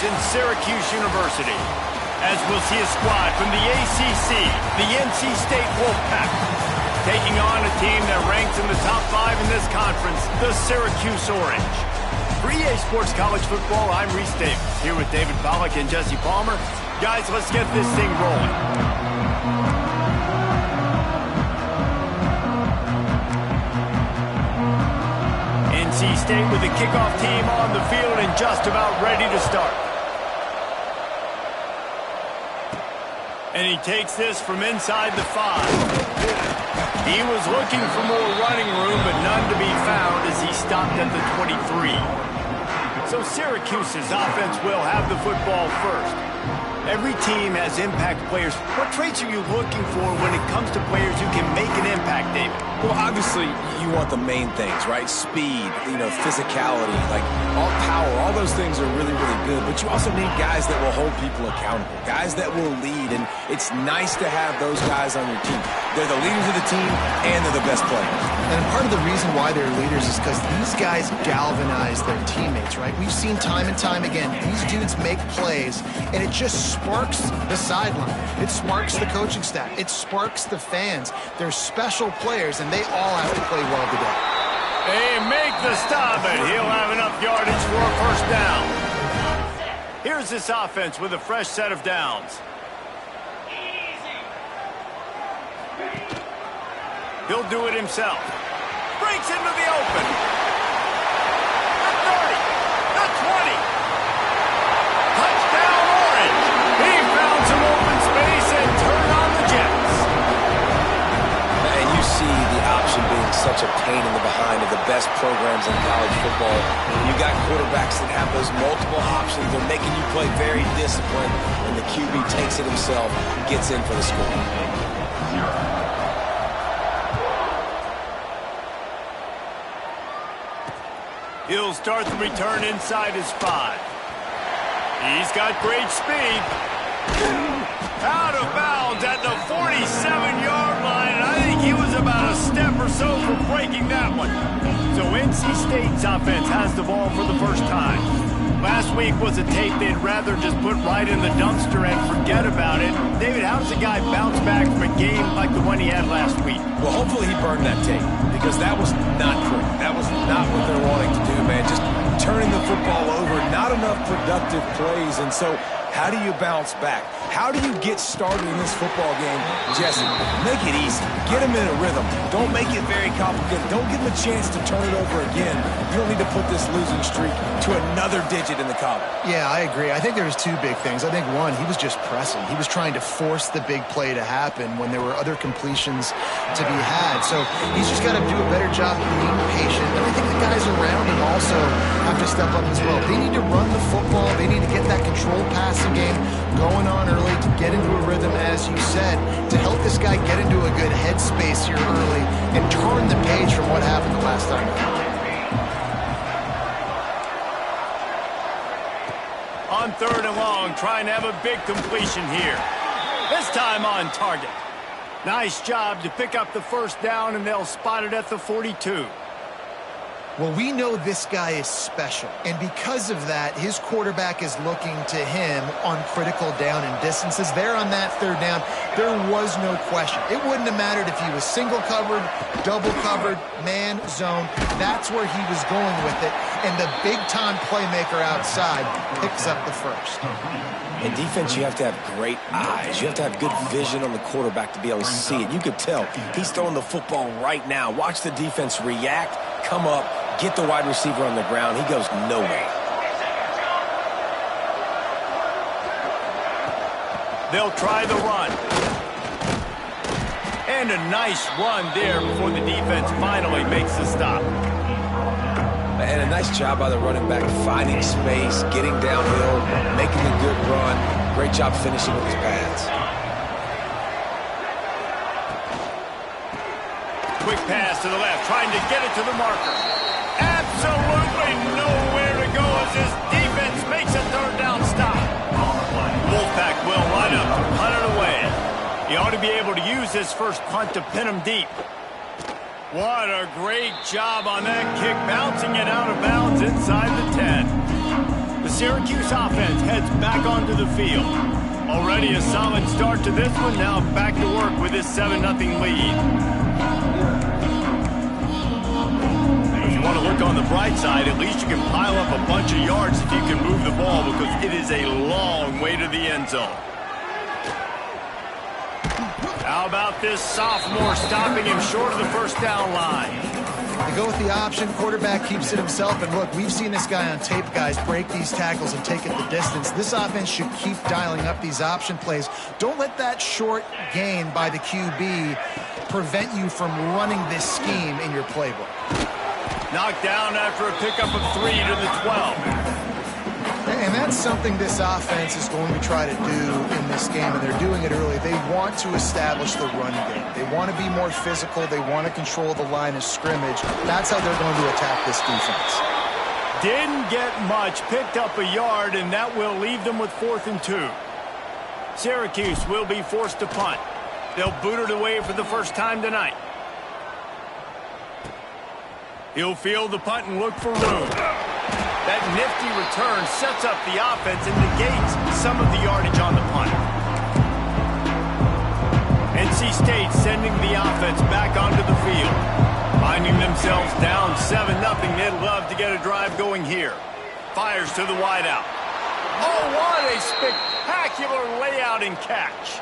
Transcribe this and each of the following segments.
college and Syracuse University. As we'll see a squad from the ACC, the NC State Wolfpack, taking on a team that ranks in the top 5 in this conference, the Syracuse Orange. For EA Sports College Football, I'm Reese Davis, here with David Pollack and Jesse Palmer. Guys, let's get this thing rolling. NC State with the kickoff team on the field and just about ready to start. And he takes this from inside the 5. He was looking for more running room, but none to be found as he stopped at the 23. So Syracuse's offense will have the football first. Every team has impact players. What traits are you looking for when it comes to players who can make an impact, David? Well, obviously, you want the main things, right? Speed, physicality, like all power, all those things are really, really good. But you also need guys that will hold people accountable, guys that will lead. And it's nice to have those guys on your team. They're the leaders of the team, and they're the best players. And part of the reason why they're leaders is because these guys galvanize their teammates, right? We've seen time and time again, these dudes make plays, and it just sparks the sideline. It sparks the coaching staff. It sparks the fans. They're special players, and they all have to play well today. They make the stop, and he'll have enough yardage for a first down. Here's this offense with a fresh set of downs. He'll do it himself. Breaks into the open. The 30. The 20. Touchdown, Orange. He found some open space and turned on the Jets. And you see the option being such a pain in the behind of the best programs in college football. You got quarterbacks that have those multiple options. They're making you play very disciplined, and the QB takes it himself, gets in for the score. He'll start the return inside his 5. He's got great speed. Out of bounds at the 47-yard line. And I think he was about a step or so from breaking that one. So NC State's offense has the ball for the first time. Last week was a tape they'd rather just put right in the dumpster and forget about it. David, how does a guy bounce back from a game like the one he had last week? Well, hopefully he burned that tape, because that was not pretty. That was not what they're wanting to do, man. Just turning the football over, not enough productive plays. And so how do you bounce back? How do you get started in this football game? Jesse, make it easy. Get him in a rhythm. Don't make it very complicated. Don't give him a chance to turn it over again. You don't need to put this losing streak to another digit in the column. Yeah, I agree. I think there was two big things. I think one, he was just pressing. He was trying to force the big play to happen when there were other completions to be had. So he's just got to do a better job being patient. And I think the guys around him also have to step up as well. They need to run the football. They need to get that control passing game going on early to get into a rhythm, as you said, to help this guy get into a good headspace here early and turn the page from what happened the last time. On 3rd and long, trying to have a big completion here. This time on target. Nice job to pick up the first down, and they'll spot it at the 42. Well, we know this guy is special, and because of that, his quarterback is looking to him on critical down and distances. There on that 3rd down, there was no question. It wouldn't have mattered if he was single covered, double covered, man, zone. That's where he was going with it, and the big-time playmaker outside picks up the first. In defense, you have to have great eyes. You have to have good vision on the quarterback to be able to see it. You could tell he's throwing the football right now. Watch the defense react, come up, get the wide receiver on the ground. He goes nowhere. They'll try the run. And a nice run there before the defense finally makes the stop. And a nice job by the running back, finding space, getting downhill, making a good run. Great job finishing with his pads. Quick pass to the left, trying to get it to the marker. Absolutely nowhere to go as his defense makes a 3rd down stop. Wolfpack will line up to punt it away. He ought to be able to use his first punt to pin him deep. What a great job on that kick, bouncing it out of bounds inside the 10. The Syracuse offense heads back onto the field. Already a solid start to this one. Now back to work with this 7-0 lead. If you want to look on the bright side, at least you can pile up a bunch of yards if you can move the ball, because it is a long way to the end zone. How about this sophomore stopping him short of the first down line? They go with the option. Quarterback keeps it himself. And look, we've seen this guy on tape, guys, break these tackles and take it the distance. This offense should keep dialing up these option plays. Don't let that short gain by the QB prevent you from running this scheme in your playbook. Knocked down after a pickup of 3 to the 12. And that's something this offense is going to try to do in this game, and they're doing it early. They want to establish the run game. They want to be more physical. They want to control the line of scrimmage. That's how they're going to attack this defense. Didn't get much, picked up a yard, and that will leave them with 4th and 2. Syracuse will be forced to punt. They'll boot it away for the first time tonight. He'll field the punt and look for room. That nifty return sets up the offense and negates some of the yardage on the punt. NC State sending the offense back onto the field. Finding themselves down 7-0, they'd love to get a drive going here. Fires to the wideout. Oh, what a spectacular layout and catch.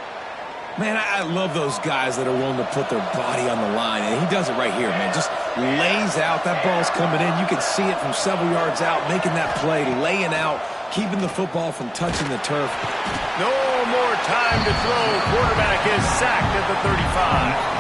Man, I love those guys that are willing to put their body on the line, and he does it right here, man. Just lays out. That ball's coming in. You can see it from several yards out, making that play, laying out, keeping the football from touching the turf. No more time to throw. Quarterback is sacked at the 35.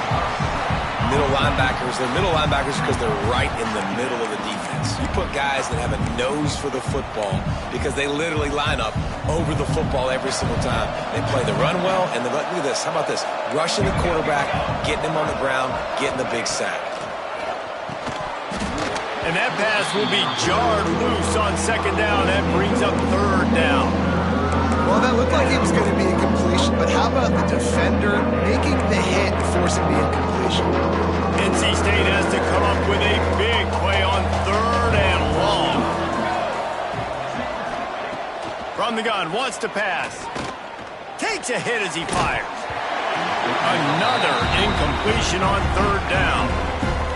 Middle linebackers, they're middle linebackers because they're right in the middle of the defense. You put guys that have a nose for the football because they literally line up over the football every single time. They play the run well, and look at this. How about this? Rushing the quarterback, getting him on the ground, getting the big sack. And that pass will be jarred loose on 2nd down. That brings up 3rd down. Well, that looked like it was going to be a completion, but how about the defender making the hit, forcing the incompletion? NC State has to come up with a big play on 3rd and long. From the gun, wants to pass. Takes a hit as he fires. Another incompletion on 3rd down.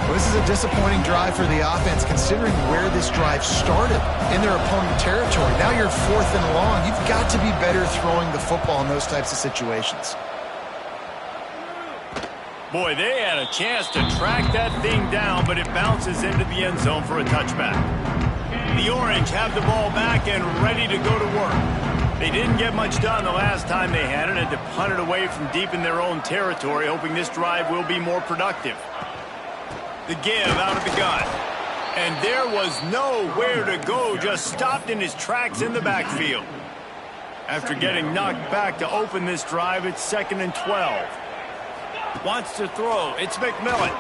Well, this is a disappointing drive for the offense, considering where this drive started in their opponent territory. Now you're 4th and long. You've got to be better throwing the football in those types of situations. Boy, they had a chance to track that thing down, but it bounces into the end zone for a touchback. The Orange have the ball back and ready to go to work. They didn't get much done the last time they had it, and to punt it away from deep in their own territory, hoping this drive will be more productive. The give out of the gun. And there was nowhere to go, just stopped in his tracks in the backfield. After getting knocked back to open this drive, it's 2nd and 12. Wants to throw. It's McMillan.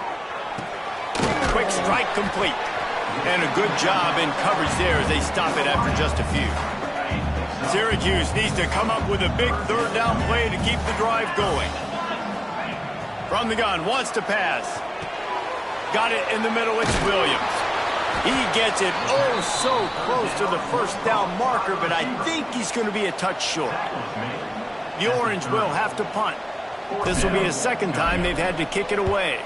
Quick strike complete. And a good job in coverage there as they stop it after just a few. Syracuse needs to come up with a big 3rd down play to keep the drive going. From the gun, wants to pass. Got it in the middle, it's Williams. He gets it oh so close to the 1st down marker, but I think he's going to be a touch short. The Orange will have to punt. This will be a 2nd time they've had to kick it away.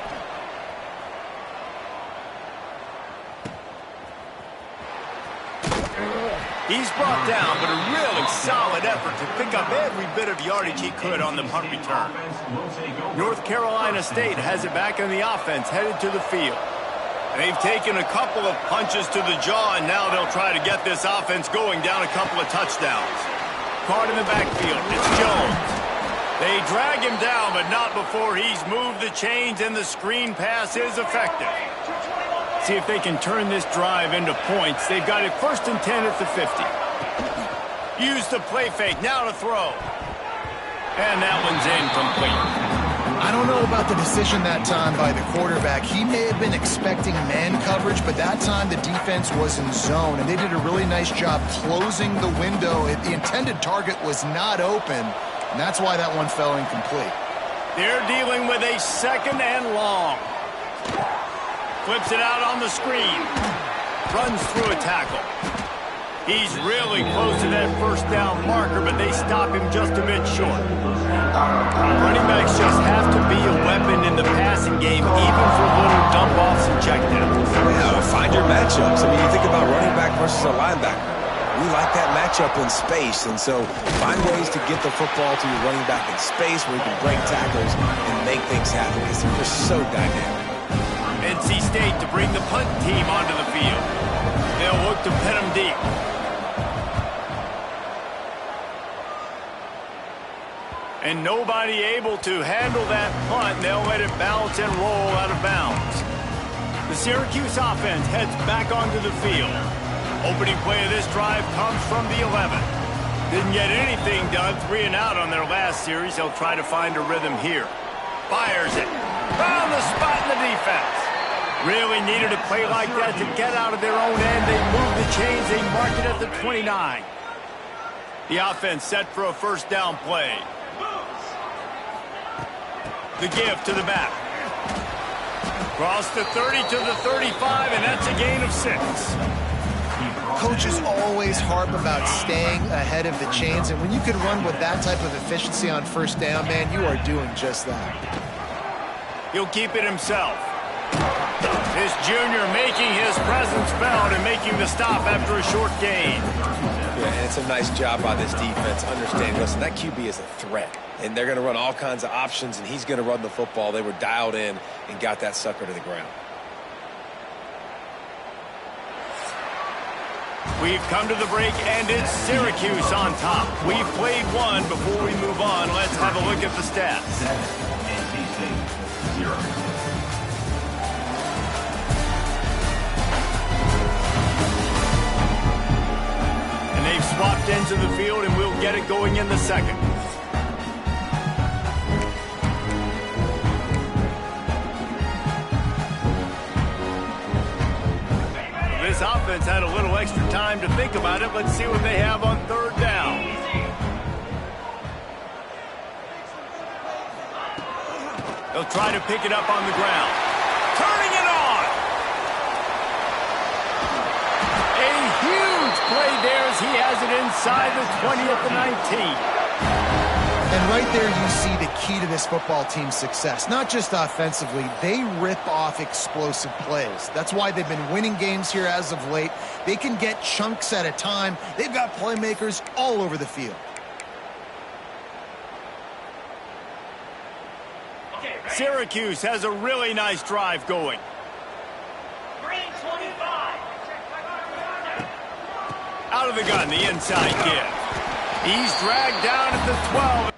He's brought down, but a really solid effort to pick up every bit of yardage he could on the punt return. North Carolina State has it back on the offense, headed to the field. They've taken a couple of punches to the jaw, and now they'll try to get this offense going down a couple of touchdowns. Caught in the backfield, it's Jones. They drag him down, but not before he's moved the chains, and the screen pass is effective. See if they can turn this drive into points. They've got it 1st and 10 at the 50. Use the play fake, now to throw. And that one's incomplete. I don't know about the decision that time by the quarterback. He may have been expecting man coverage, but that time the defense was in zone, and they did a really nice job closing the window. The intended target was not open, and that's why that one fell incomplete. They're dealing with a 2nd and long. Flips it out on the screen. Runs through a tackle. He's really close to that first down marker, but they stop him just a bit short. Running backs just have to be a weapon in the passing game, even for little dump-offs and checkdowns. Yeah, find your matchups. I mean, you think about running back versus a linebacker. We like that matchup in space, and so find ways to get the football to your running back in space where you can break tackles and make things happen. Because they're just so dynamic. NC State to bring the punt team onto the field. They'll look to pin them deep. And nobody able to handle that punt. They'll let it bounce and roll out of bounds. The Syracuse offense heads back onto the field. Opening play of this drive comes from the 11. Didn't get anything done, 3 and out on their last series. They'll try to find a rhythm here. Fires it. Found the spot in the defense. Really needed a play like that to get out of their own end. They move the chains. They mark it at the 29. The offense set for a first down play. The give to the back. Cross the 30 to the 35, and that's a gain of 6. Coaches always harp about staying ahead of the chains, and when you can run with that type of efficiency on first down, man, you are doing just that. He'll keep it himself. This junior making his presence felt and making the stop after a short gain. Yeah, and it's a nice job by this defense. Understanding, listen, that QB is a threat. And they're going to run all kinds of options, and he's going to run the football. They were dialed in and got that sucker to the ground. We've come to the break, and it's Syracuse on top. We've played one. Before we move on, let's have a look at the stats. 0. And they've swapped ends of the field, and we'll get it going in the second. This offense had a little extra time to think about it. Let's see what they have on third down. They'll try to pick it up on the ground. Turning it on! A huge play there as he has it inside the 20 at the 19. And right there you see the key to this football team's success. Not just offensively, they rip off explosive plays. That's why they've been winning games here as of late. They can get chunks at a time. They've got playmakers all over the field. Syracuse has a really nice drive going. Out of the gun, the inside give. He's dragged down at the 12.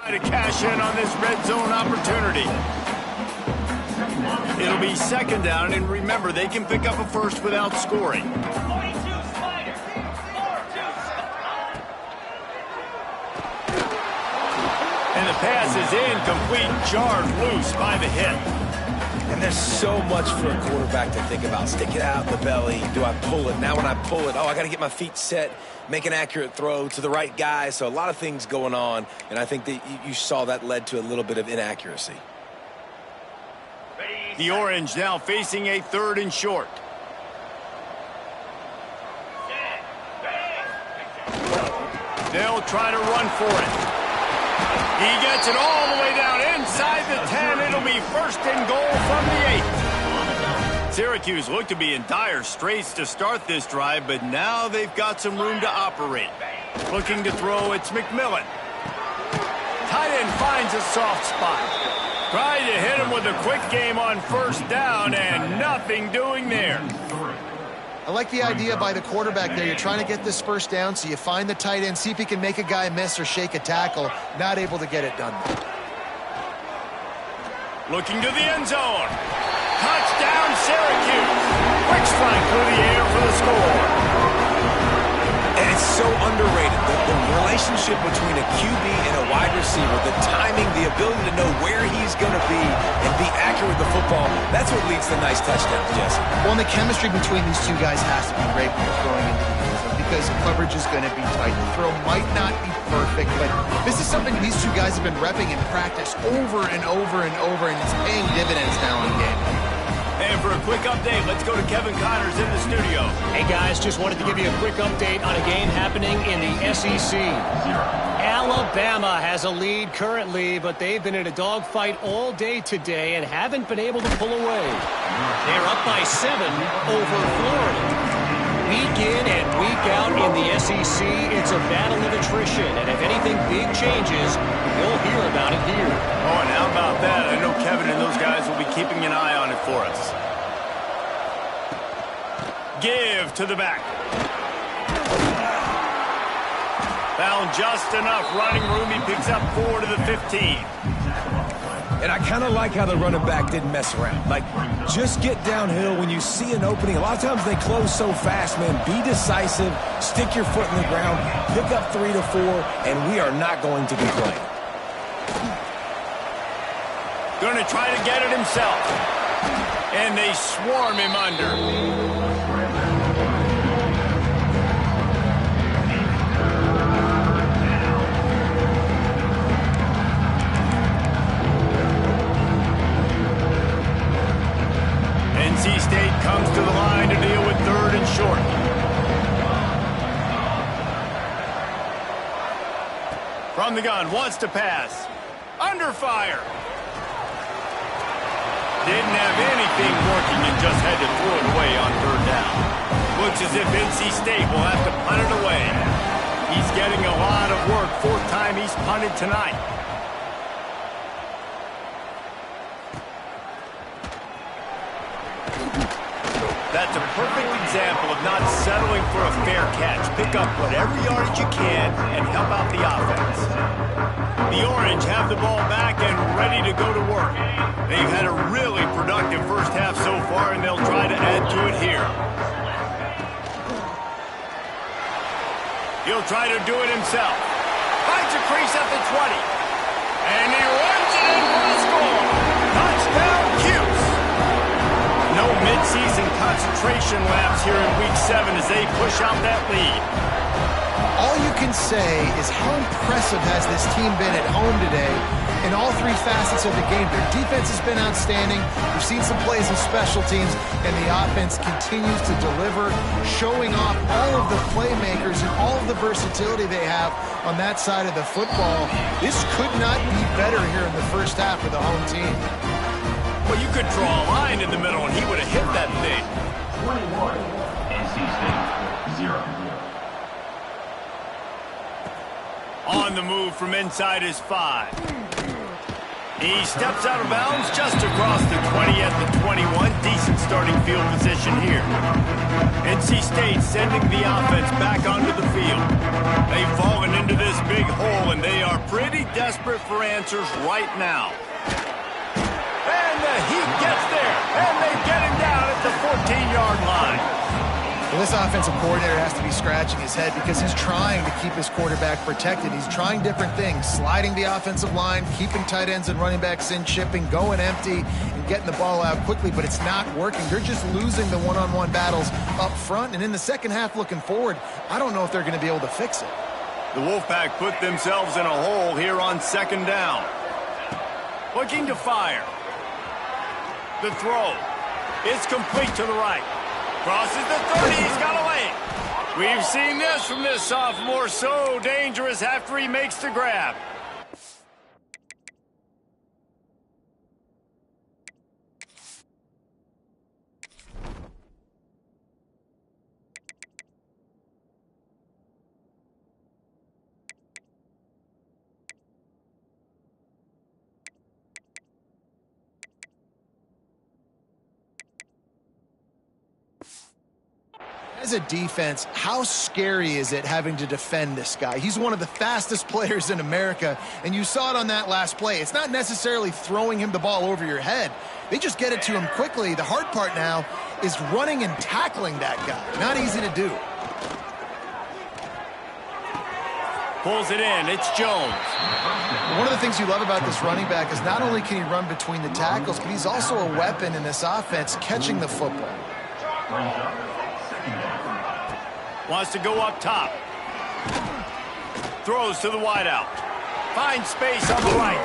To cash in on this red zone opportunity. It'll be second down, and remember, they can pick up a first without scoring. And the pass is incomplete, jarred loose by the hit. And there's so much for a quarterback to think about. Stick it out in the belly. Do I pull it? Now when I pull it, I got to get my feet set, make an accurate throw to the right guy. So a lot of things going on, and I think that you saw that led to a little bit of inaccuracy. The Orange now facing a 3rd and short. They'll try to run for it. He gets it all the way down inside the 10. It'll be 1st and goal from the 8. Syracuse looked to be in dire straits to start this drive, but now they've got some room to operate. Looking to throw, it's McMillan. Tight end finds a soft spot. Tried to hit him with a quick game on 1st down, and nothing doing there. I like the idea by the quarterback there. You're trying to get this 1st down, so you find the tight end, see if he can make a guy miss or shake a tackle. Not able to get it done. Looking to the end zone. Touchdown, Syracuse. Quick strike through the air for the score. And it's so underrated. The relationship between a QB and a wide receiver, the timing, the ability to know where he's going to be and be accurate with the football, that's what leads to nice touchdowns, Jesse. Well, and the chemistry between these two guys has to be great when you're throwing into the end zone because coverage is going to be tight. The throw might not be perfect, but this is something these two guys have been repping in practice over and over and over, and it's paying dividends now in game. And for a quick update, let's go to Kevin Connors in the studio. Hey guys, just wanted to give you a quick update on a game happening in the SEC. Alabama has a lead currently, but they've been in a dogfight all day today and haven't been able to pull away. They're up by 7 over Florida. Week in and week out in the SEC, it's a battle of attrition, and if anything big changes, you'll hear about it here. Oh, and how about that? I know Kevin and those guys will be keeping an eye on it for us. Give to the back. Found just enough running room. He picks up 4 to the 15. And I kind of like how the running back didn't mess around. Like, just get downhill when you see an opening. A lot of times they close so fast, man. Be decisive, stick your foot in the ground, pick up 3 to 4, and we are not going to complain. Going to try to get it himself. And they swarm him under. NC State comes to the line to deal with 3rd and short. From the gun, wants to pass. Under fire. Didn't have anything working and just had to throw it away on 3rd down. Looks as if NC State will have to punt it away. He's getting a lot of work. 4th time he's punted tonight. That's a perfect example of not settling for a fair catch. Pick up whatever yardage you can and help out the offense. The Orange have the ball back and ready to go to work. They've had a really productive first half so far, and they'll try to add to it here. He'll try to do it himself. Finds a crease at the 20. And he runs it in for the score. Touchdown, CUSE. No midseason concentration laps here in Week 7 as they push out that lead. All you can say is how impressive has this team been at home today in all 3 facets of the game. Their defense has been outstanding. We've seen some plays of special teams, and the offense continues to deliver, showing off all of the playmakers and all of the versatility they have on that side of the football. This could not be better here in the first half for the home team. Well, you could draw a line in the middle, and he would have hit that thing. 21, NC State, 0. On the move from inside his 5. He steps out of bounds just across the 20 at the 21. Decent starting field position here. NC State sending the offense back onto the field. They've fallen into this big hole, and they are pretty desperate for answers right now. And the Heat gets there, and they get him down at the 14-yard line. Well, this offensive coordinator has to be scratching his head because he's trying to keep his quarterback protected. He's trying different things, sliding the offensive line, keeping tight ends and running backs in, chipping, going empty, and getting the ball out quickly, but it's not working. They're just losing the one-on-one battles up front, and in the second half looking forward, I don't know if they're going to be able to fix it. The Wolfpack put themselves in a hole here on second down. Looking to fire. The throw. It's complete to the right. Crosses the 30, he's got away. We've seen this from this sophomore, so dangerous after he makes the grab. As a defense, how scary is it having to defend this guy? He's one of the fastest players in America, and you saw it on that last play. It's not necessarily throwing him the ball over your head. They just get it to him quickly. The hard part now is running and tackling that guy. Not easy to do. Pulls it in. It's Jones. One of the things you love about this running back is not only can he run between the tackles, but he's also a weapon in this offense catching the football. Wants to go up top. Throws to the wideout. Finds space on the right.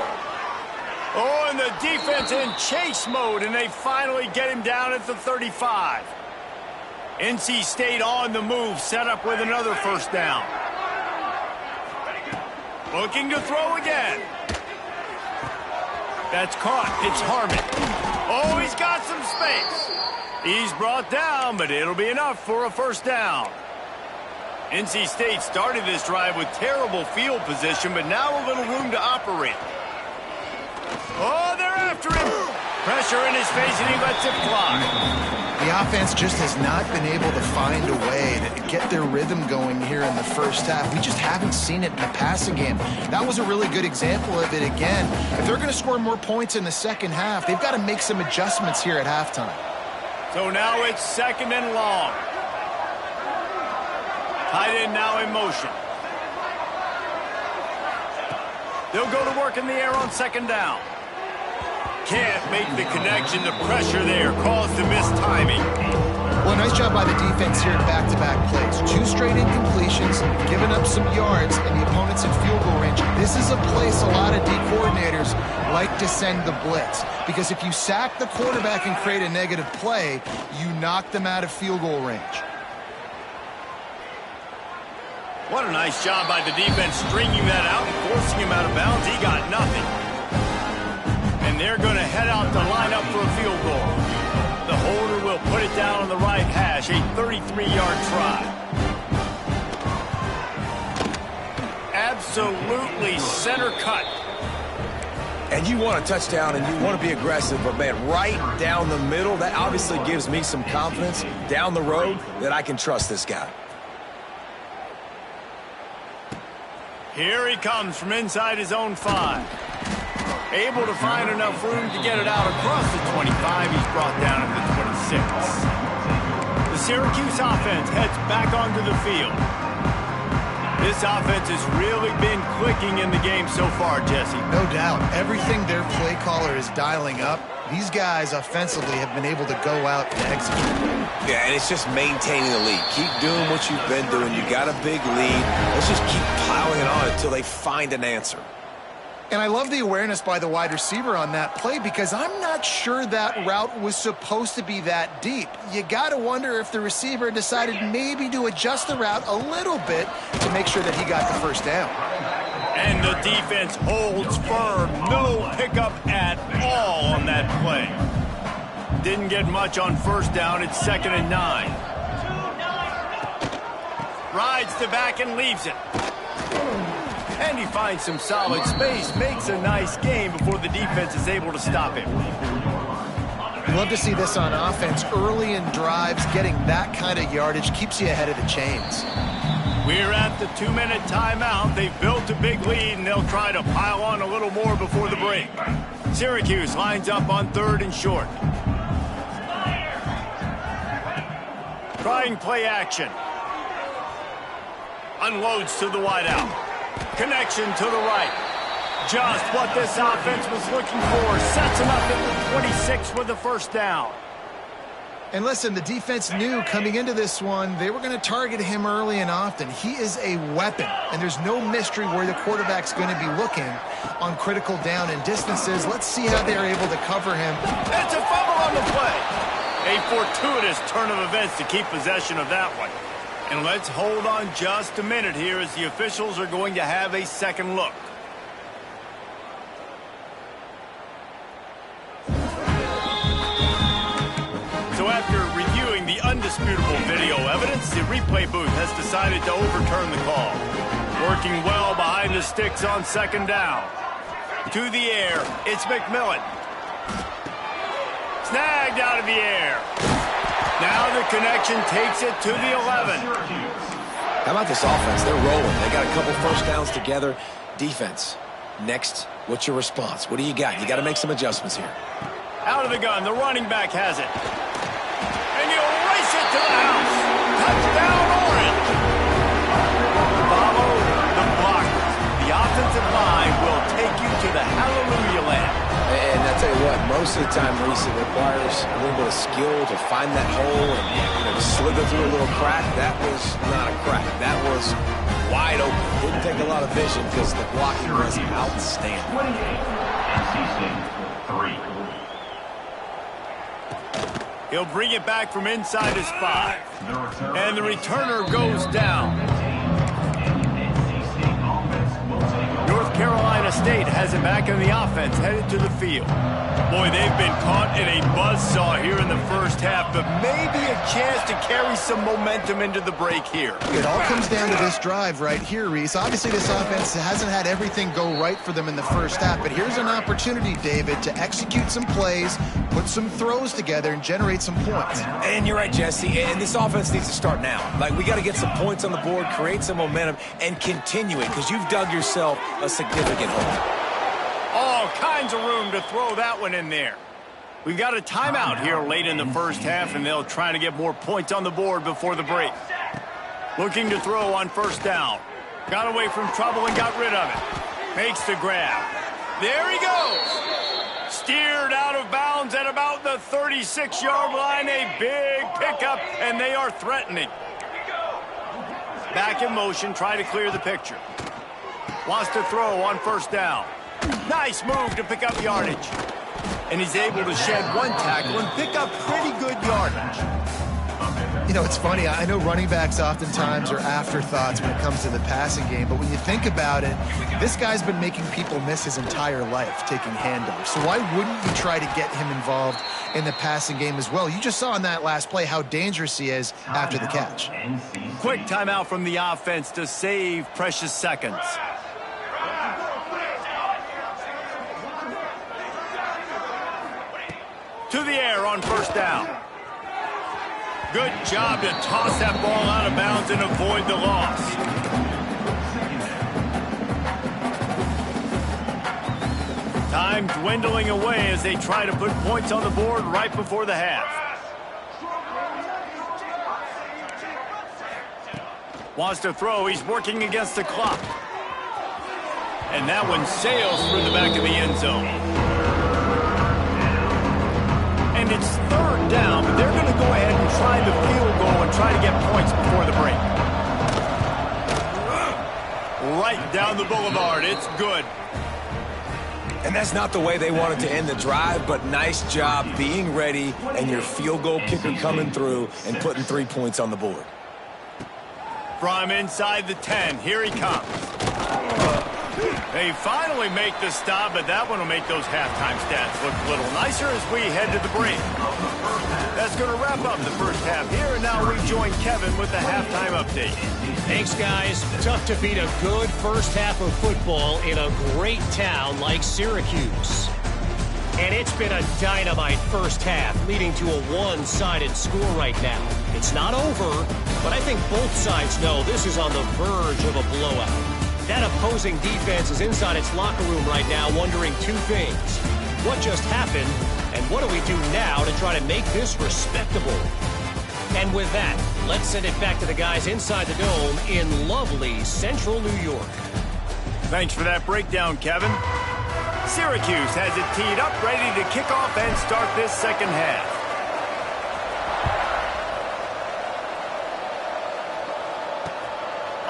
Oh, and the defense in chase mode, and they finally get him down at the 35. NC State on the move, set up with another first down. Looking to throw again. That's caught. It's Harmon. Oh, he's got some space. He's brought down, but it'll be enough for a first down. NC State started this drive with terrible field position, but now a little room to operate. Oh, they're after him. Pressure in his face, and he lets it fly. The offense just has not been able to find a way to get their rhythm going here in the first half. We just haven't seen it in the passing game. That was a really good example of it again. If they're going to score more points in the second half, they've got to make some adjustments here at halftime. So now it's second and long. Tight end now in motion. They'll go to work in the air on second down. Can't make the connection. The pressure there caused the missed timing. Well, nice job by the defense here in back-to-back plays. 2 straight incompletions, giving up some yards, and the opponent's in field goal range. This is a place a lot of D coordinators like to send the blitz, because if you sack the quarterback and create a negative play, you knock them out of field goal range. What a nice job by the defense stringing that out and forcing him out of bounds. He got nothing. And they're going to head out to line up for a field goal. The holder will put it down on the right hash, a 33-yard try. Absolutely center cut. And you want a touchdown and you want to be aggressive, but man, right down the middle, that obviously gives me some confidence down the road that I can trust this guy. Here he comes from inside his own 5. Able to find enough room to get it out across the 25. He's brought down at the 26. The Syracuse offense heads back onto the field. This offense has really been clicking in the game so far, Jesse. No doubt. Everything their play caller is dialing up, these guys offensively have been able to go out and execute. Yeah, and it's just maintaining the lead. Keep doing what you've been doing. You got a big lead. Let's just keep plowing it on until they find an answer. And I love the awareness by the wide receiver on that play, because I'm not sure that route was supposed to be that deep. You got to wonder if the receiver decided maybe to adjust the route a little bit to make sure that he got the first down. And the defense holds firm. No pickup at all on that play. Didn't get much on first down. It's 2nd and 9. Rides the back and leaves it. And he finds some solid space, makes a nice game before the defense is able to stop him. You love to see this on offense. Early in drives, getting that kind of yardage keeps you ahead of the chains. We're at the 2-minute timeout. They've built a big lead, and they'll try to pile on a little more before the break. Syracuse lines up on 3rd and short. Trying play action. Unloads to the wideout. Connection to the right. Just what this offense was looking for. Sets them up at the 26 for the first down. And listen, the defense knew coming into this one, they were going to target him early and often. He is a weapon, and there's no mystery where the quarterback's going to be looking on critical down and distances. Let's see how they're able to cover him. It's a fumble on the play. A fortuitous turn of events to keep possession of that one. And let's hold on just a minute here as the officials are going to have a second look. So after reviewing the undisputable video evidence, the replay booth has decided to overturn the call. Working well behind the sticks on 2nd down. To the air, it's McMillan. Snagged out of the air. Now the connection takes it to the 11. How about this offense? They're rolling. They got a couple first downs together. Defense, next, what's your response? What do you got? You got to make some adjustments here. Out of the gun, the running back has it. And you'll race it to the house. Touchdown, Orange. Follow the block. The offensive line will take you to the hallelujah land. And I tell you what, most of the time, Reese, it requires a little bit of skill to find that hole and to slither through a little crack. That was not a crack. That was wide open. Didn't take a lot of vision because the blocking was outstanding. 28, NC State 3. He'll bring it back from inside his 5. And the returner goes down. North Carolina State has it back in the offense, headed to the field. Boy, they've been caught in a buzzsaw here in the first half, but maybe a chance to carry some momentum into the break here. It all comes down to this drive right here, Reese. Obviously, this offense hasn't had everything go right for them in the first half, but here's an opportunity, David, to execute some plays, put some throws together, and generate some points. And you're right, Jesse, and this offense needs to start now. Like, we got to get some points on the board, create some momentum, and continue it, because you've dug yourself a significant hole. All kinds of room to throw that one in there. We've got a timeout here late in the first half, and they'll try to get more points on the board before the break. Looking to throw on 1st down. Got away from trouble and got rid of it. Makes the grab. There he goes. Steered out of bounds at about the 36-yard line. A big pickup, and they are threatening. Back in motion, try to clear the picture. Wants to throw on 1st down. Nice move to pick up yardage. And he's able to shed one tackle and pick up pretty good yardage. You know, it's funny. I know running backs oftentimes are afterthoughts when it comes to the passing game, but when you think about it, this guy's been making people miss his entire life taking handoffs. So why wouldn't you try to get him involved in the passing game as well? You just saw in that last play how dangerous he is after the catch. Quick timeout from the offense to save precious seconds. To the air on 1st down. Good job to toss that ball out of bounds and avoid the loss. Time dwindling away as they try to put points on the board right before the half. Wants to throw. He's working against the clock. And that one sails through the back of the end zone. And it's 3rd down, but they're going to go ahead and try the field goal and try to get points before the break. Right down the boulevard. It's good. And that's not the way they wanted to end the drive, but nice job being ready and your field goal kicker coming through and putting 3 points on the board. From inside the 10, here he comes. They finally make the stop, but that one will make those halftime stats look a little nicer as we head to the break. That's going to wrap up the first half here, and now we join Kevin with the halftime update. Thanks, guys. Tough to beat a good first half of football in a great town like Syracuse. And it's been a dynamite first half, leading to a one-sided score right now. It's not over, but I think both sides know this is on the verge of a blowout. That opposing defense is inside its locker room right now wondering two things. What just happened, and what do we do now to try to make this respectable? And with that, let's send it back to the guys inside the dome in lovely central New York. Thanks for that breakdown, Kevin. Syracuse has it teed up, ready to kick off and start this second half.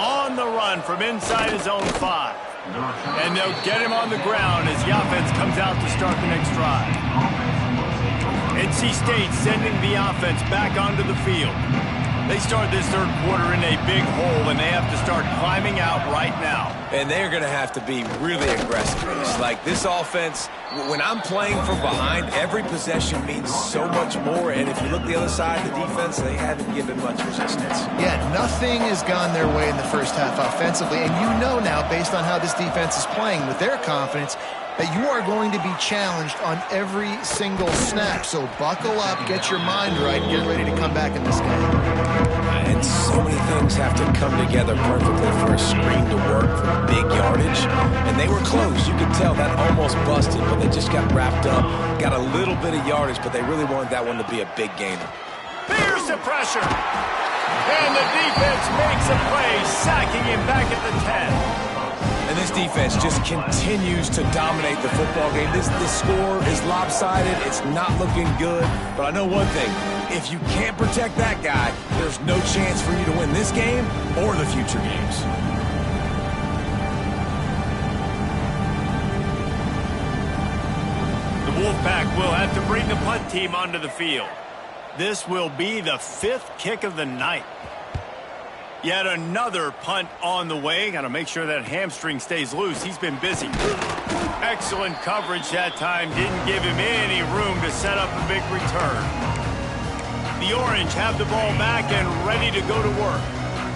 On the run from inside his own 5. And they'll get him on the ground as the offense comes out to start the next drive. NC State sending the offense back onto the field. They start this third quarter in a big hole, and they have to start climbing out right now. And they're going to have to be really aggressive. It's like this offense, when I'm playing from behind, every possession means so much more. And if you look the other side, the defense, they haven't given much resistance. Yeah, nothing has gone their way in the first half offensively. And you know now, based on how this defense is playing with their confidence, that you are going to be challenged on every single snap. So buckle up, get your mind right, and get ready to come back in this game. And so many things have to come together perfectly for a screen to work for big yardage. And they were close. You could tell that almost busted, but they just got wrapped up, got a little bit of yardage, but they really wanted that one to be a big gainer. Here's the pressure. And the defense makes a play, sacking him back at the 10. And this defense just continues to dominate the football game. This score is lopsided. It's not looking good. But I know one thing. If you can't protect that guy, there's no chance for you to win this game or the future games. The Wolfpack will have to bring the punt team onto the field. This will be the 5th kick of the night. Yet another punt on the way. Got to make sure that hamstring stays loose. He's been busy. Excellent coverage that time. Didn't give him any room to set up a big return. The Orange have the ball back and ready to go to work.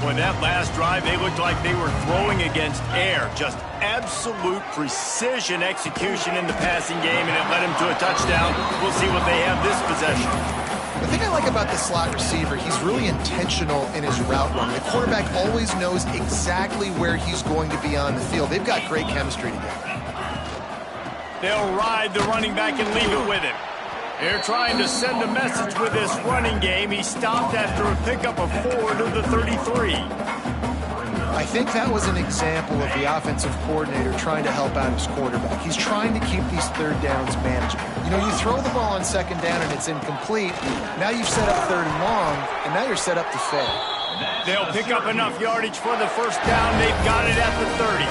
Boy, that last drive, they looked like they were throwing against air. Just absolute precision execution in the passing game, and it led him to a touchdown. We'll see what they have this possession. The thing I like about the slot receiver, he's really intentional in his route run. The quarterback always knows exactly where he's going to be on the field. They've got great chemistry together. They'll ride the running back and leave it with him. They're trying to send a message with this running game. He stopped after a pickup of 4 to the 33. I think that was an example of the offensive coordinator trying to help out his quarterback. He's trying to keep these third downs manageable. You know, you throw the ball on second down and it's incomplete. Now you've set up third and long, and now you're set up to fail. They'll pick up enough yardage for the first down. They've got it at the 30.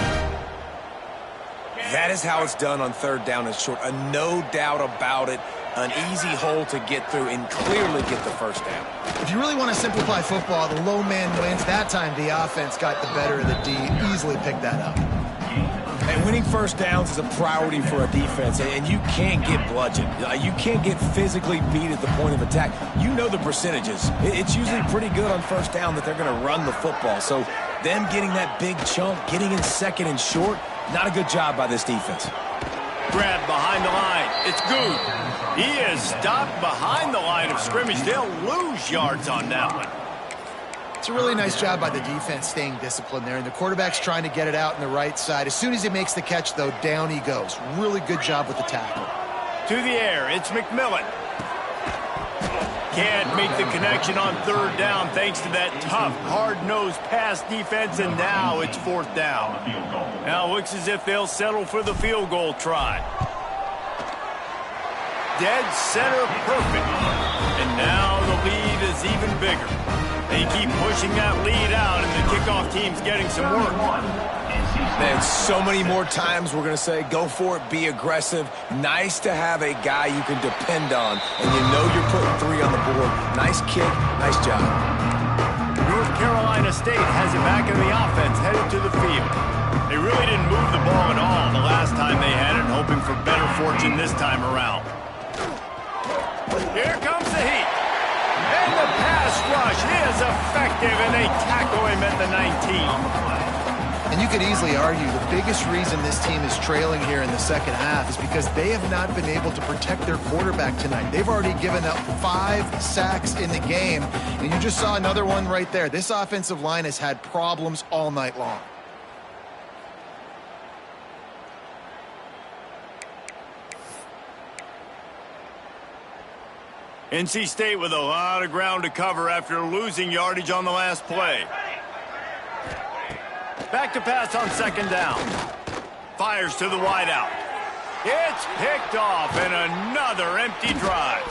That is how it's done on third down and short. No doubt about it. An easy hole to get through and clearly get the first down. If you really want to simplify football, the low man wins. That time the offense got the better of the D. Easily picked that up. And winning first downs is a priority for a defense, and you can't get bludgeoned. You can't get physically beat at the point of attack. You know the percentages. It's usually pretty good on first down that they're going to run the football. So them getting that big chunk, getting in second and short, not a good job by this defense. Grab behind the line. It's good. He is stopped behind the line of scrimmage. They'll lose yards on that one. It's a really nice job by the defense staying disciplined there, and the quarterback's trying to get it out on the right side. As soon as he makes the catch, though, down he goes. Really good job with the tackle. To the air, it's McMillan. Can't make the connection on third down thanks to that tough, hard-nosed pass defense, and now it's fourth down. Now it looks as if they'll settle for the field goal try. Dead center perfect. And now the lead is even bigger. They keep pushing that lead out, and the kickoff team's getting some work. And so many more times we're going to say, go for it, be aggressive. Nice to have a guy you can depend on, and you know you're putting 3 on the board. Nice kick, nice job. North Carolina State has it back in the offense, headed to the field. They really didn't move the ball at all the last time they had it, hoping for better fortune this time around. Here comes the heat. And the pass rush is effective, and they tackle him at the 19. And you could easily argue the biggest reason this team is trailing here in the second half is because they have not been able to protect their quarterback tonight. They've already given up 5 sacks in the game, and you just saw another one right there. This offensive line has had problems all night long. NC State with a lot of ground to cover after losing yardage on the last play. Back to pass on second down. Fires to the wideout. It's picked off, and another empty drive.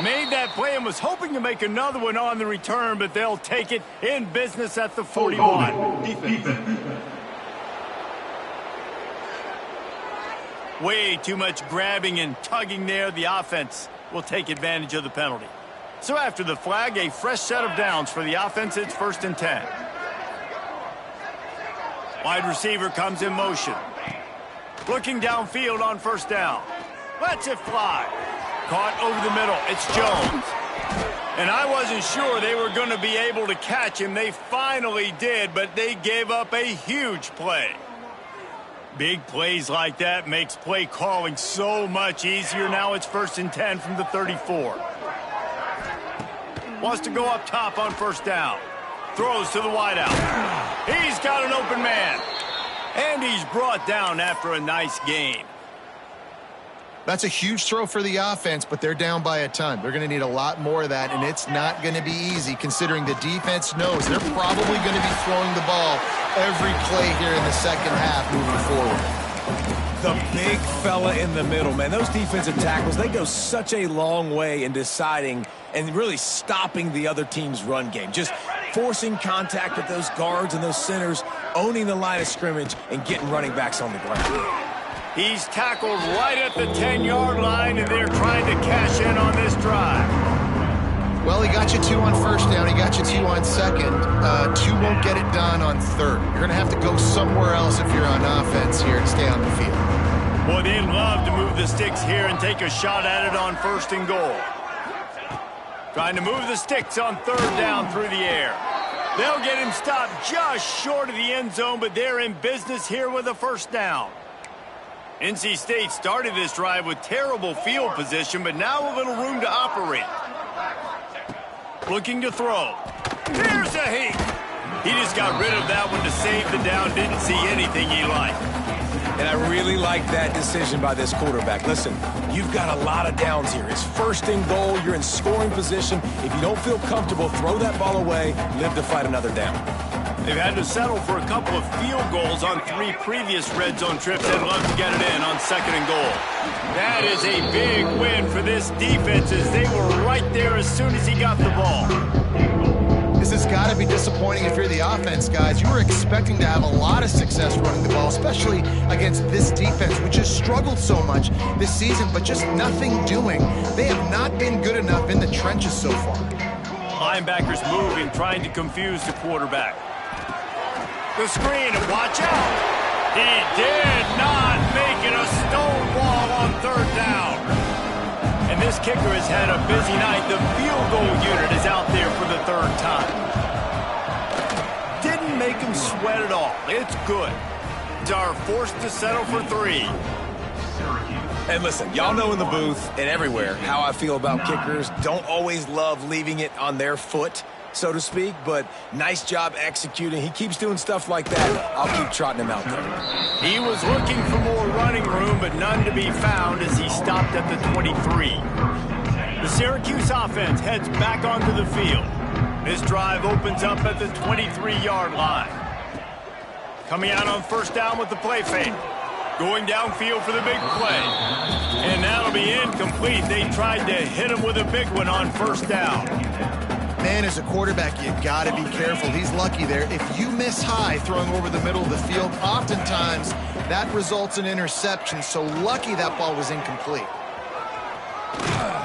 Made that play and was hoping to make another one on the return, but they'll take it in business at the 41. Way too much grabbing and tugging there. The offense will take advantage of the penalty. So after the flag, a fresh set of downs for the offense. It's 1st and 10. Wide receiver comes in motion. Looking downfield on 1st down. Lets it fly. Caught over the middle. It's Jones. And I wasn't sure they were going to be able to catch him. They finally did, but they gave up a huge play. Big plays like that makes play calling so much easier. Now it's 1st and 10 from the 34. Wants to go up top on 1st down. Throws to the wideout. He's got an open man. And he's brought down after a nice gain. That's a huge throw for the offense, but they're down by a ton. They're going to need a lot more of that, and it's not going to be easy considering the defense knows they're probably going to be throwing the ball every play here in the second half moving forward. The big fella in the middle, man. Those defensive tackles, they go such a long way in deciding and really stopping the other team's run game. Just forcing contact with those guards and those centers, owning the line of scrimmage, and getting running backs on the ground. He's tackled right at the 10-yard line, and they're trying to cash in on this drive. Well, he got you 2 on 1st down. He got you 2 on 2nd. 2 won't get it done on 3rd. You're going to have to go somewhere else if you're on offense here to stay on the field. Boy, they'd love to move the sticks here and take a shot at it on 1st and goal. Trying to move the sticks on 3rd down through the air. They'll get him stopped just short of the end zone, but they're in business here with a 1st down. NC State started this drive with terrible field position, but now a little room to operate. Looking to throw. Here's a heat. He just got rid of that one to save the down. Didn't see anything he liked. And I really like that decision by this quarterback. Listen, you've got a lot of downs here. It's 1st and goal. You're in scoring position. If you don't feel comfortable, throw that ball away. Live to fight another down. They've had to settle for a couple of field goals on 3 previous red zone trips. They'd love to get it in on 2nd and goal. That is a big win for this defense as they were right there as soon as he got the ball. This has got to be disappointing if you're the offense, guys. You were expecting to have a lot of success running the ball, especially against this defense, which has struggled so much this season, but just nothing doing. They have not been good enough in the trenches so far. Linebackers moving, trying to confuse the quarterback. The screen, and watch out. He did not make it a stone wall on 3rd down. And this kicker has had a busy night. The field goal unit is out there for the 3rd time. Didn't make him sweat at all. It's good. Are forced to settle for 3. And listen, y'all know in the booth and everywhere how I feel about kickers. Don't always love leaving it on their foot, so to speak, but nice job executing. He keeps doing stuff like that. I'll keep trotting him out there. He was looking for more running room, but none to be found as he stopped at the 23. The Syracuse offense heads back onto the field. This drive opens up at the 23-yard line. Coming out on 1st down with the play fake. Going downfield for the big play. And that'll be incomplete. They tried to hit him with a big one on 1st down. Man, as a quarterback, you got to be careful. He's lucky there. If you miss high throwing over the middle of the field, oftentimes that results in interception. So lucky that ball was incomplete.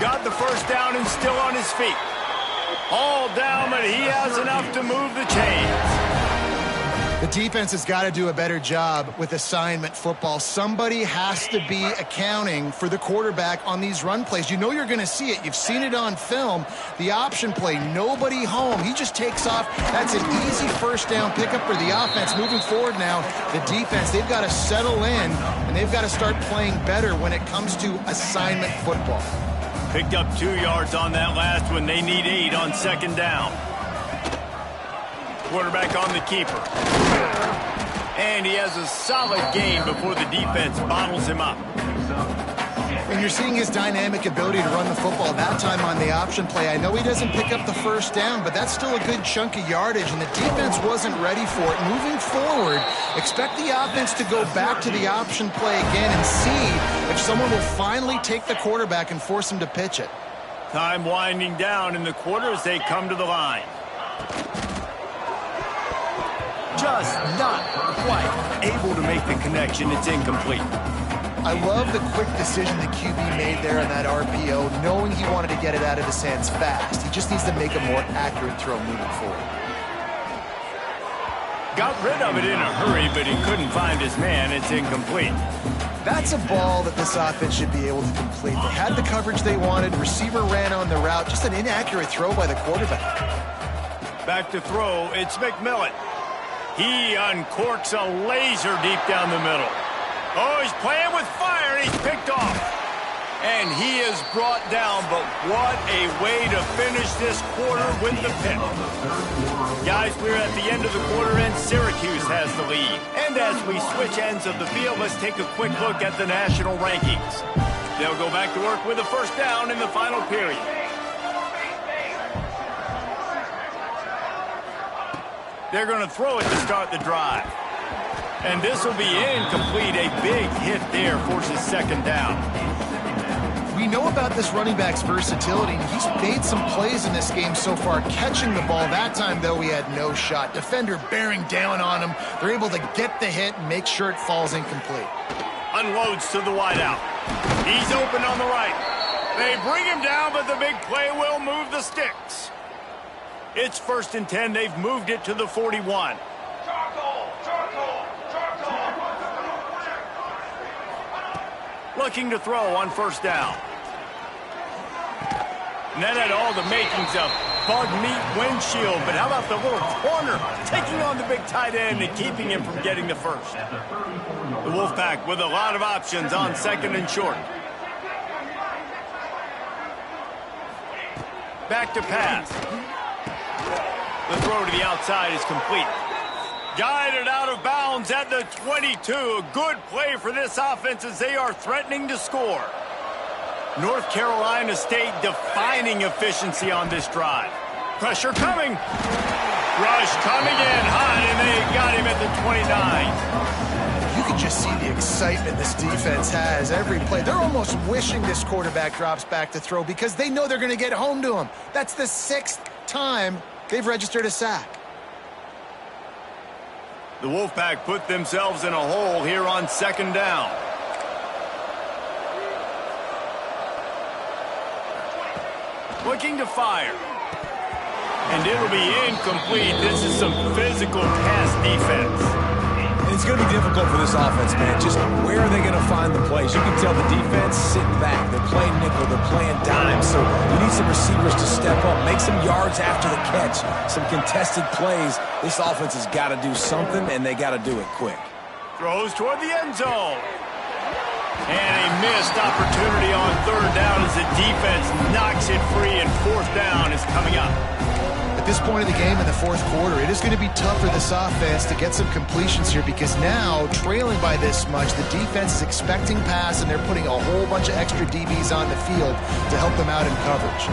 Got the 1st down and still on his feet. All down, but he has enough to move the chains. The defense has got to do a better job with assignment football. Somebody has to be accounting for the quarterback on these run plays. You know you're going to see it. You've seen it on film. The option play, nobody home. He just takes off. That's an easy first down pickup for the offense. Moving forward now, the defense, they've got to settle in, and they've got to start playing better when it comes to assignment football. Picked up 2 yards on that last one. They need 8 on second down. Quarterback on the keeper. And he has a solid gain before the defense bottles him up. And you're seeing his dynamic ability to run the football, that time on the option play. I know he doesn't pick up the first down, but that's still a good chunk of yardage, and the defense wasn't ready for it. Moving forward, expect the offense to go back to the option play again and see if someone will finally take the quarterback and force him to pitch it. Time winding down in the quarter as they come to the line. Just not quite able to make the connection. It's incomplete. I love the quick decision the QB made there on that RPO, knowing he wanted to get it out of his hands fast. He just needs to make a more accurate throw moving forward. Got rid of it in a hurry, but he couldn't find his man. It's incomplete. That's a ball that this offense should be able to complete. They had the coverage they wanted. Receiver ran on the route. Just an inaccurate throw by the quarterback. Back to throw. It's McMillan. He uncorks a laser deep down the middle. Oh, he's playing with fire, and he's picked off. And he is brought down, but what a way to finish this quarter with the pick. Guys, we're at the end of the quarter, and Syracuse has the lead. And as we switch ends of the field, let's take a quick look at the national rankings. They'll go back to work with a first down in the final period. They're going to throw it to start the drive. And this will be incomplete. A big hit there forces second down. We know about this running back's versatility. He's made some plays in this game so far, catching the ball. That time, though, he had no shot. Defender bearing down on him. They're able to get the hit and make sure it falls incomplete. Unloads to the wideout. He's open on the right. They bring him down, but the big play will move the sticks. It's 1st and 10. They've moved it to the 41. Looking to throw on first down. And that had all the makings of bug meat windshield, but how about the little corner taking on the big tight end and keeping him from getting the first? The Wolfpack with a lot of options on second and short. Back to pass. The throw to the outside is complete. Guided out of bounds at the 22. A good play for this offense as they are threatening to score. North Carolina State defining efficiency on this drive. Pressure coming. Rush coming in hot, and they got him at the 29. You can just see the excitement this defense has every play. They're almost wishing this quarterback drops back to throw because they know they're going to get home to him. That's the 6th time they've registered a sack. The Wolfpack put themselves in a hole here on second down. Looking to fire. And it'll be incomplete. This is some physical pass defense. And it's going to be difficult for this offense, man. Just where are they going to find the plays? You can tell the defense sitting back. They're playing nickel. They're playing dime. So you need some receivers to step up, make some yards after the catch, some contested plays. This offense has got to do something, and they got to do it quick. Throws toward the end zone. And a missed opportunity on third down as the defense knocks it free, and fourth down is coming up. At this point of the game in the 4th quarter, it is going to be tough for this offense to get some completions here because now, trailing by this much, the defense is expecting pass, and they're putting a whole bunch of extra DBs on the field to help them out in coverage.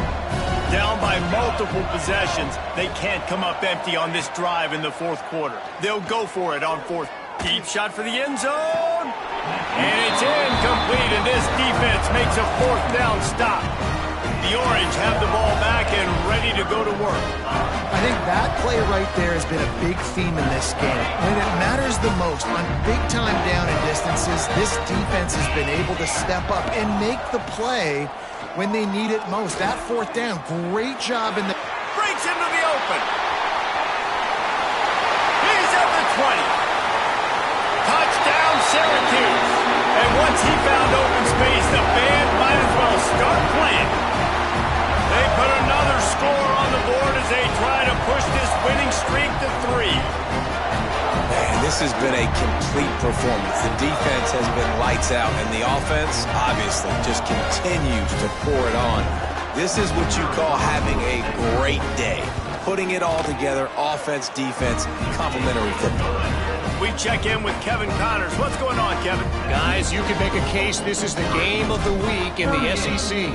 Down by multiple possessions, they can't come up empty on this drive in the 4th quarter. They'll go for it on 4th. Deep shot for the end zone. And it's incomplete, and this defense makes a 4th down stop. The Orange have the ball back and ready to go to work. I think that play right there has been a big theme in this game. When it matters the most, on big-time down and distances, this defense has been able to step up and make the play when they need it most. That 4th down, great job in the... Breaks into the open. He's at the Touchdown, Syracuse. And once he found open space, the band might as well start playing. They put another score on the board as they try to push this winning streak to 3. Man, this has been a complete performance. The defense has been lights out, and the offense, obviously, just continues to pour it on. This is what you call having a great day. Putting it all together, offense, defense, complementary football. We check in with Kevin Connors. What's going on, Kevin? Guys, you can make a case this is the game of the week in the SEC.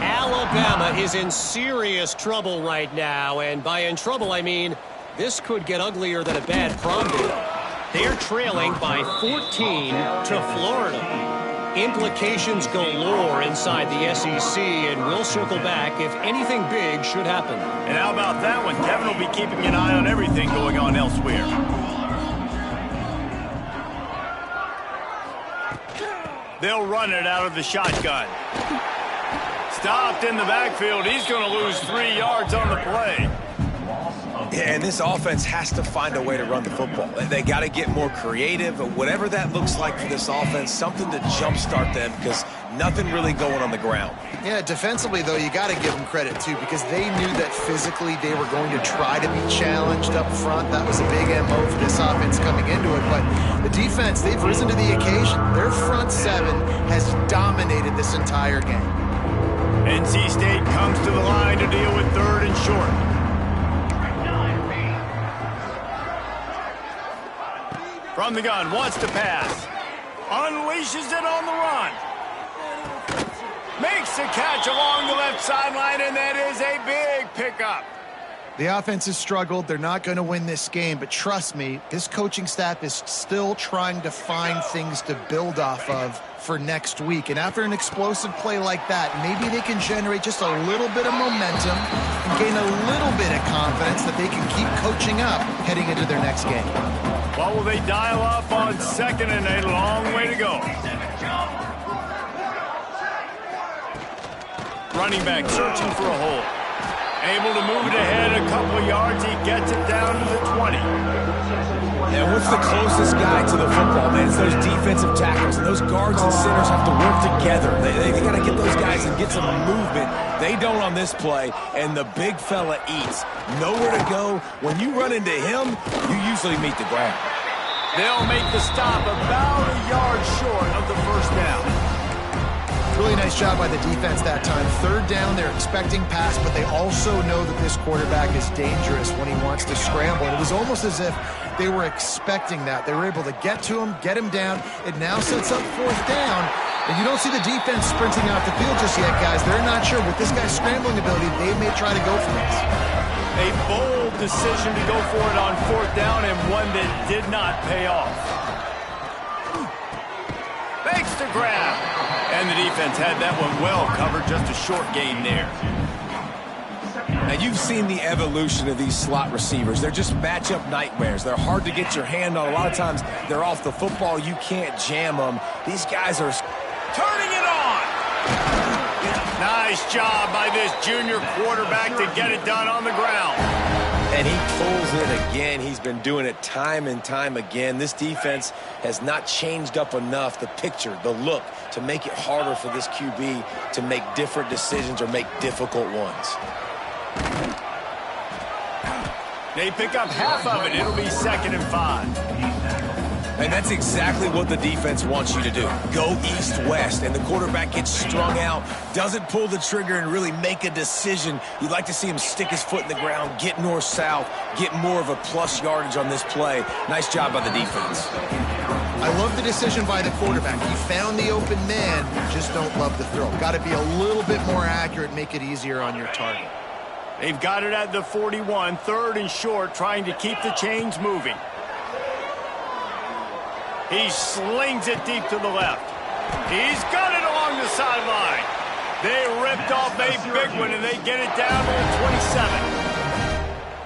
Alabama is in serious trouble right now, and by in trouble, I mean this could get uglier than a bad prom date. They're trailing by 14 to Florida. Implications galore inside the SEC, and we'll circle back if anything big should happen. And how about that one? Kevin will be keeping an eye on everything going on elsewhere. They'll run it out of the shotgun. Stopped in the backfield. He's going to lose 3 yards on the play. Yeah, and this offense has to find a way to run the football. They got to get more creative, but whatever that looks like for this offense, something to jumpstart them because nothing really going on the ground. Yeah, defensively, though, you got to give them credit, too, because they knew that physically they were going to try to be challenged up front. That was a big MO for this offense coming into it. But the defense, they've risen to the occasion. Their front seven has dominated this entire game. NC State comes to the line to deal with 3rd and short. From the gun, wants to pass. Unleashes it on the run. Makes the catch along the left sideline, and that is a big pickup. The offense has struggled. They're not going to win this game, but trust me, this coaching staff is still trying to find things to build off of for next week. And after an explosive play like that, maybe they can generate just a little bit of momentum and gain a little bit of confidence that they can keep coaching up heading into their next game. What will they dial up on 2nd and a long way to go? Running back searching for a hole. Able to move it ahead a couple of yards. He gets it down to the 20. And what's the closest guy to the football, man? It's those defensive tackles. And those guards and centers have to work together. They got to get those guys and get some movement. They don't on this play, and the big fella eats. Nowhere to go. When you run into him, you usually meet the ground. They'll make the stop about a yard short of the first down. Really nice job by the defense that time. 3rd down, they're expecting pass, but they also know that this quarterback is dangerous when he wants to scramble. And it was almost as if they were expecting that. They were able to get to him, get him down. It now sets up 4th down. And you don't see the defense sprinting off the field just yet, guys. They're not sure. With this guy's scrambling ability, they may try to go for this. A bold decision to go for it on 4th down, and one that did not pay off. Makes the grab. And the defense had that one well covered, just a short gain there. Now, you've seen the evolution of these slot receivers. They're just matchup nightmares. They're hard to get your hand on. A lot of times, they're off the football. You can't jam them. These guys are turning it on. Nice job by this junior quarterback to get it done on the ground. And he pulls it again. He's been doing it time and time again. This defense has not changed up enough, the picture, the look, to make it harder for this QB to make different decisions or make difficult ones. They pick up half of it. It'll be 2nd and 5. And that's exactly what the defense wants you to do. Go east-west, and the quarterback gets strung out, doesn't pull the trigger and really make a decision. You'd like to see him stick his foot in the ground, get north-south, get more of a plus yardage on this play. Nice job by the defense. I love the decision by the quarterback. He found the open man, just don't love the throw. Got to be a little bit more accurate, make it easier on your target. They've got it at the 41, 3rd and short, trying to keep the chains moving. He slings it deep to the left. He's got it along the sideline. They ripped off a big one, and they get it down to the 27.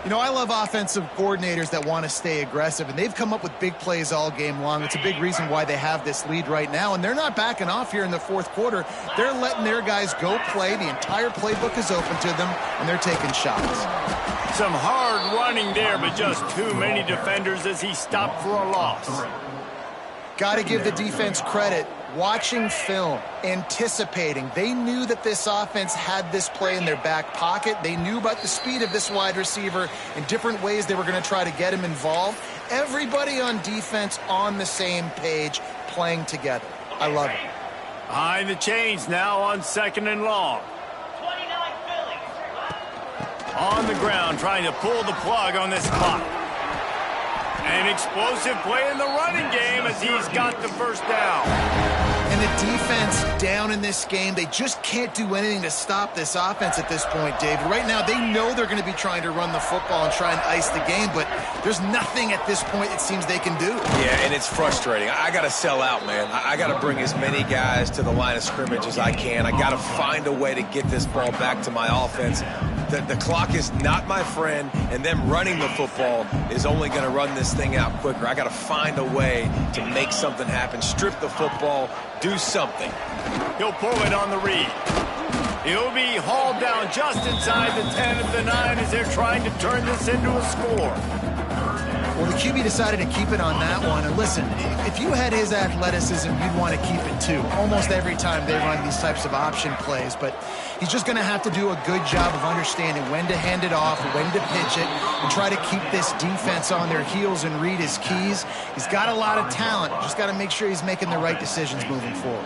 You know, I love offensive coordinators that want to stay aggressive, and they've come up with big plays all game long. It's a big reason why they have this lead right now, and they're not backing off here in the fourth quarter. They're letting their guys go play. The entire playbook is open to them, and they're taking shots. Some hard running there, but just too many defenders as he stopped for a loss. Got to give the defense credit. Watching film, anticipating. They knew that this offense had this play in their back pocket. They knew about the speed of this wide receiver and different ways they were going to try to get him involved. Everybody on defense on the same page, playing together. I love it. Behind the chains now on 2nd and long. On the ground, trying to pull the plug on this clock. An explosive play in the running game as he's got the first down. And the defense down in this game, they just can't do anything to stop this offense at this point, David. Right now, they know they're going to be trying to run the football and try and ice the game, but there's nothing at this point it seems they can do. Yeah, and it's frustrating. I got to sell out, man. I got to bring as many guys to the line of scrimmage as I can. I got to find a way to get this ball back to my offense. The clock is not my friend, and them running the football is only going to run this thing out quicker. I got to find a way to make something happen, strip the football, do something. He'll pull it on the read. He'll be hauled down just inside the 10 of the 9 as they're trying to turn this into a score. Well, the QB decided to keep it on that one. And listen, if you had his athleticism, you'd want to keep it too. Almost every time they run these types of option plays. But he's just going to have to do a good job of understanding when to hand it off, when to pitch it, and try to keep this defense on their heels and read his keys. He's got a lot of talent. Just got to make sure he's making the right decisions moving forward.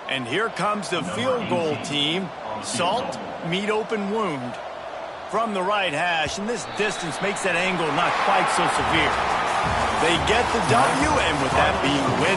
And here comes the field goal team. Salt, meet open wound. From the right hash, and this distance makes that angle not quite so severe. They get the W, and with that being win